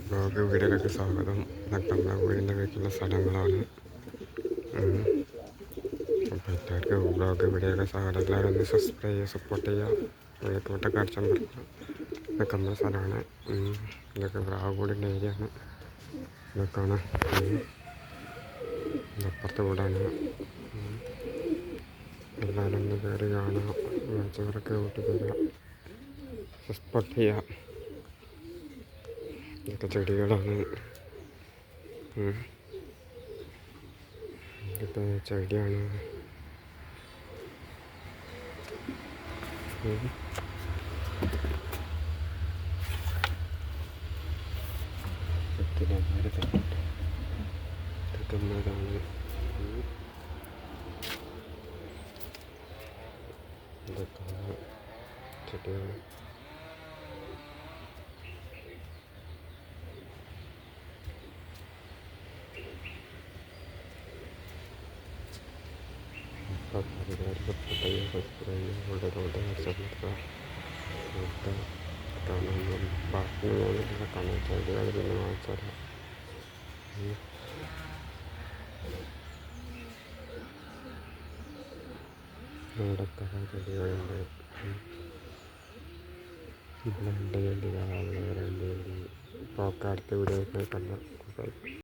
Blog വീഡിയോയിലേക്ക് സ്വാഗതം. ഇതൊക്കെ നമ്മുടെ വീടിൻ്റെ വീട്ടിലുള്ള സ്ഥലങ്ങളാണ്. അപ്പോൾ എല്ലാവർക്കും ബ്ലോഗ് വീഡിയോയിലേക്ക് സ്വാഗതം. എല്ലാവരും ഒന്ന് സബ്സ്ക്രൈബ് ചെയ്യുക, സപ്പോർട്ട് ചെയ്യുക, വീട്ടൊക്കെ അടിച്ചാൽ പറ്റുക. ഇതൊക്കെ നമ്മുടെ സ്ഥലമാണ്. ഇതൊക്കെ ബ്രാവൂടിൻ്റെ ഏരിയ ആണ്. ഇതൊക്കെയാണ് ഇതപ്പുറത്തെ വീടാണ്. എല്ലാവരും ഒന്ന് കയറി കാണുക, ചോറൊക്കെ കൂട്ടി തരിക, സപ്പോർട്ട് ചെയ്യുക. ഇതൊക്കെ ചെടികളാണ്. ഇതൊക്കെ ചെടിയാണ്. ഇതൊക്കെ മരമാണ്. ഇതൊക്കെ ചെടിയാണ്. കാണാൻ ചെടികൾ പിന്നെ വാങ്ങിച്ചാൽ ഇവിടെയൊക്കെ ചെടികളുണ്ട്. ഇവിടെ ഉണ്ട് ചെടി, കാണാൻ വേറെ ഉണ്ട് ചെടി. ഇപ്പോൾ അടുത്ത വീഡിയോ കണ്ട